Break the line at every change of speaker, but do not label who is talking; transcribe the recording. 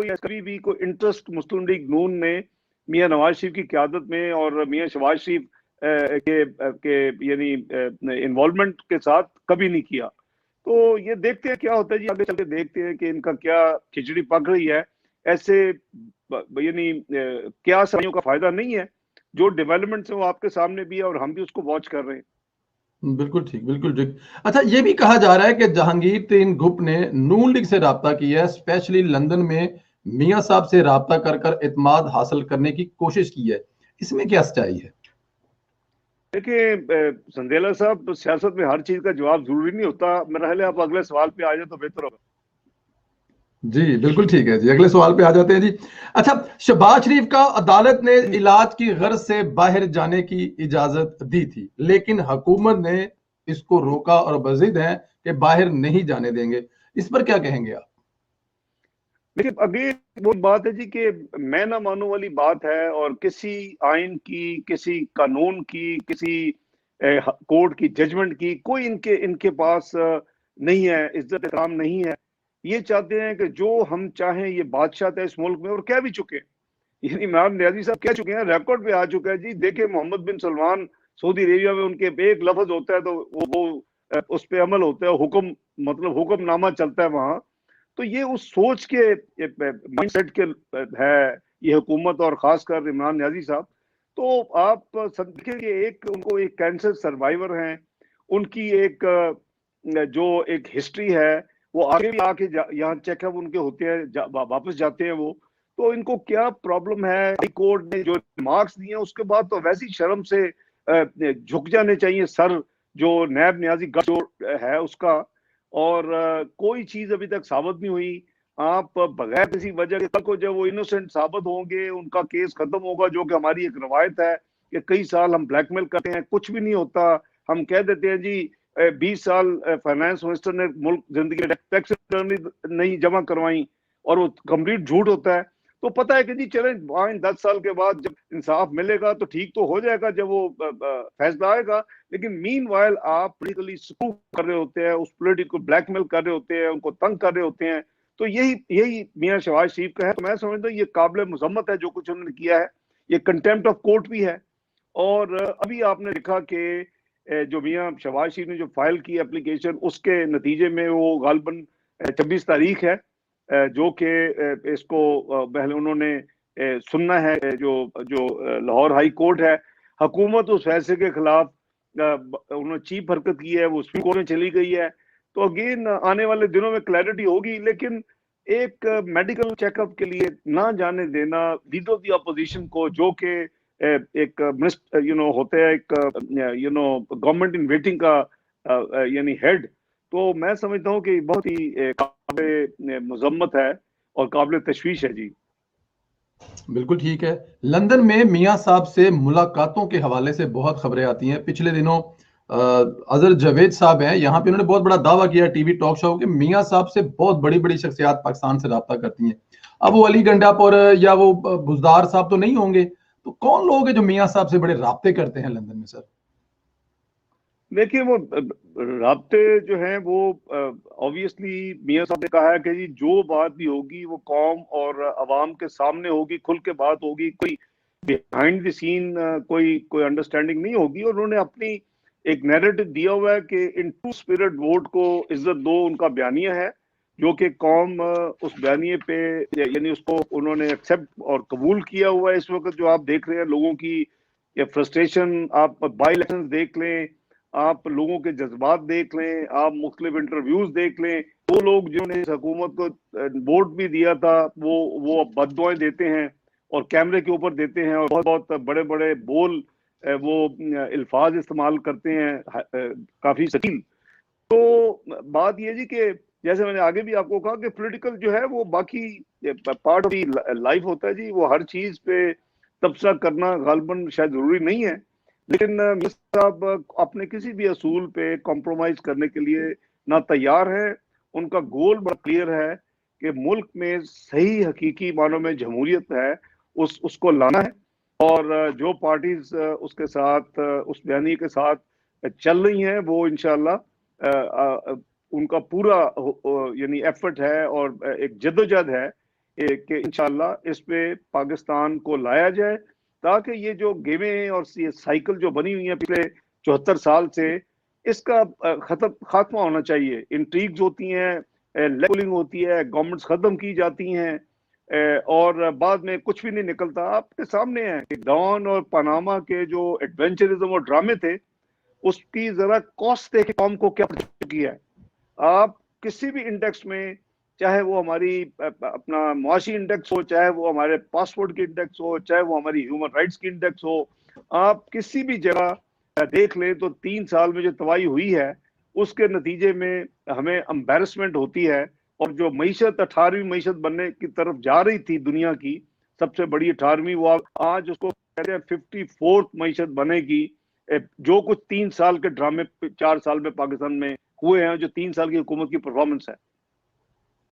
कभी भी कोई इंटरेस्ट मुस्लिम लीग नून ने मियां नवाज शरीफ की क़यादत में और मियां शहबाज शरीफ के यानी इन्वॉल्वमेंट के साथ कभी नहीं किया। तो ये देखते हैं क्या होता है जी, आगे चल के देखते हैं कि इनका क्या खिचड़ी पक रही है। ऐसे यानी क्या सदियों का फायदा नहीं है, जो डेवलपमेंट्स है वो आपके सामने भी है और हम भी उसको वॉच कर रहे हैं।
बिल्कुल ठीक, बिल्कुल ठीक। अच्छा, ये भी कहा जा रहा है कि जहांगीर तरीन ग्रुप ने नून लीग से राब्ता किया है, स्पेशली लंदन में मियां साहब से राब्ता कर कर इत्मीनान हासिल करने की कोशिश की है। इसमें क्या सच्चाई है?
देखिए संदेला साहब, सियासत में हर चीज का जवाब जरूरी नहीं होता। मेरा ख्याल है आप अगले सवाल पे आ जाए तो बेहतर होगा।
जी बिल्कुल ठीक है जी, अगले सवाल पे आ जाते हैं जी। अच्छा, शहबाज शरीफ का अदालत ने इलाज की गर्ज से बाहर जाने की इजाजत दी थी, लेकिन हुकूमत ने इसको रोका और बज़िद है कि बाहर नहीं जाने देंगे। इस पर क्या कहेंगे आप?
देखिए अभी वो बात है जी कि मैं ना मानू वाली बात है, और किसी आइन की, किसी कानून की, किसी कोर्ट की जजमेंट की कोई इनके इनके पास नहीं है, इज्जत एहतराम नहीं है। ये चाहते हैं कि जो हम चाहें, ये बादशाह थे इस मुल्क में और कह भी चुके हैं। यानी इमरान नियाजी साहब कह चुके हैं, रिकॉर्ड पे आ चुका है जी। देखे मोहम्मद बिन सलमान सऊदी अरेबिया में, उनके एक लफ्ज होता है तो वो उस पे अमल होता है, हुक्म मतलब हुक्मनामा चलता है वहां। तो ये उस सोच के माइंडसेट के है ये हुकूमत, और खासकर इमरान नियाजी साहब। तो आप देखिए कि एक उनको एक कैंसर सर्वाइवर हैं, उनकी एक जो एक हिस्ट्री है, वो आगे भी आके यहाँ चेकअप उनके होते हैं, वापस जाते हैं वो। तो इनको क्या प्रॉब्लम है? हाई कोर्ट ने जो मार्क्स दिए उसके बाद तो वैसी शर्म से झुक जाने चाहिए सर, जो नैब नियाजी गढ़ जो है उसका। और कोई चीज अभी तक साबित नहीं हुई। आप बगैर किसी वजह के, कल को जब वो इनोसेंट साबित होंगे, उनका केस खत्म होगा, जो कि हमारी एक रवायत है कि कई साल हम ब्लैकमेल करते हैं, कुछ भी नहीं होता। हम कह देते हैं जी 20 साल फाइनेंस मिनिस्टर ने मुल्क जिंदगी में टैक्स नहीं जमा करवाई, और वो कंप्लीट झूठ होता है। तो पता है कि जी चले 10 साल के बाद जब इंसाफ मिलेगा तो ठीक तो हो जाएगा, जब वो फैसला आएगा। लेकिन मीन वाइल आप पोलिटिकली स्क्रू कर रहे होते हैं, उस पोलिटिको ब्लैकमेल कर रहे होते हैं, उनको तंग कर रहे होते हैं। तो यही यही मियां शहबाज शरीफ का है। तो मैं समझता हूँ ये काबिल मुजम्मत है जो कुछ उन्होंने किया है। ये कंटेम्प्ट ऑफ कोर्ट भी है। और अभी आपने देखा कि जो मियां शहबाज शरीफ ने जो फाइल की एप्लीकेशन, उसके नतीजे में वो गालबन 26 तारीख है, जो कि इसको पहले उन्होंने सुनना है, जो जो लाहौर हाई कोर्ट है। हुकूमत उस फैसले के खिलाफ उन्होंने चीप हरकत की है, वो सुप्रीम कोर्ट में चली गई है। तो अगेन आने वाले दिनों में क्लैरिटी होगी। लेकिन एक मेडिकल चेकअप के लिए ना जाने देना लीडर ऑफ द अपोजिशन को, जो कि एक मिनिस्टर होते हैं, एक गवर्नमेंट इन वेटिंग का यानी हेड। तो मैं समझता हूँ कि बहुत ही काबिल मजम्मत है और काबिल तशवीश है जी।
बिल्कुल ठीक है। लंदन में मियां साहब से मुलाकातों के हवाले से बहुत खबरें आती हैं। पिछले दिनों अजहर जावेद साहब हैं, यहाँ पे उन्होंने बहुत बड़ा दावा किया टीवी टॉक शो के, मियां साहब से बहुत बड़ी बड़ी शख्सियात पाकिस्तान से रब्ता करती हैं। अब वो अली गंडाप और या वो बुजदार साहब तो नहीं होंगे, तो कौन लोग हैं जो मियां साहब से बड़े राब्ते करते हैं लंदन में सर?
देखिए वो राब्ते जो हैं वो ऑब्वियसली मियां साहब ने कहा है कि जी जो बात भी होगी वो कौम और अवाम के सामने होगी, खुल के बात होगी, कोई बिहाइंड द सीन कोई कोई अंडरस्टैंडिंग नहीं होगी। और उन्होंने अपनी एक नैरेटिव दिया हुआ है कि इन टू स्पिरिट वोट को इज्जत दो, उनका बयानिया है, जो कि कौम उस बयानिए पे यानी उसको उन्होंने एक्सेप्ट और कबूल किया हुआ है। इस वक्त जो आप देख रहे हैं लोगों की ये फ्रस्ट्रेशन, आप बाई इलेक्शन देख लें, आप लोगों के जज्बात देख लें, आप मुख्तलिफ इंटरव्यूज देख लें। वो लोग जिन्होंने इस हुकूमत को वोट भी दिया था, वो बददुआएं देते हैं और कैमरे के ऊपर देते हैं, और बहुत बहुत बड़े बड़े बोल वो अल्फाज इस्तेमाल करते हैं, काफी सटील। तो बात यह जी कि जैसे मैंने आगे भी आपको कहा कि पॉलिटिकल जो है वो बाकी पार्ट ऑफ लाइफ होता है जी। वो हर चीज पे तबसरा करना गालबन शायद जरूरी नहीं है। लेकिन मियां साहब अपने किसी भी असूल पे कॉम्प्रोमाइज करने के लिए ना तैयार है। उनका गोल बड़ा क्लियर है कि मुल्क में सही हकीकी मानों में जमहूरियत है, उसको लाना है। और जो पार्टीज उसके साथ उस बयानी के साथ चल रही हैं, वो इंशाल्लाह उनका पूरा यानी एफर्ट है और एक जद्दोजहद है कि इंशाल्लाह इस पे पाकिस्तान को लाया जाए, ताकि ये जो गेमें हैं और ये साइकिल जो बनी हुई है पिछले 74 साल से, इसका खात्मा होना चाहिए। इंट्रीग्स होती हैं, लेवलिंग होती है, गवर्नमेंट्स खत्म की जाती हैं और बाद में कुछ भी नहीं निकलता। आपके सामने है कि डॉन और पनामा के जो एडवेंचरिज्म और ड्रामे थे, उसकी जरा कॉस्ट देखे कौम को क्या पड़ चुकी है। आप किसी भी इंडेक्स में, चाहे वो हमारी अपना मुआशी इंडेक्स हो, चाहे वो हमारे पासपोर्ट की इंडेक्स हो, चाहे वो हमारी ह्यूमन राइट्स की इंडेक्स हो, आप किसी भी जगह देख लें तो 3 साल में जो तबाही हुई है उसके नतीजे में हमें एम्बेरसमेंट होती है। और जो मीशत 18वीं मीशत बनने की तरफ जा रही थी दुनिया की सबसे बड़ी 18वीं, वो आज उसको कहते हैं 54th मीशत बनेगी। जो कुछ 3 साल के ड्रामे 4 साल में पाकिस्तान में हुए हैं, जो 3 साल की हुकूमत की परफॉर्मेंस है,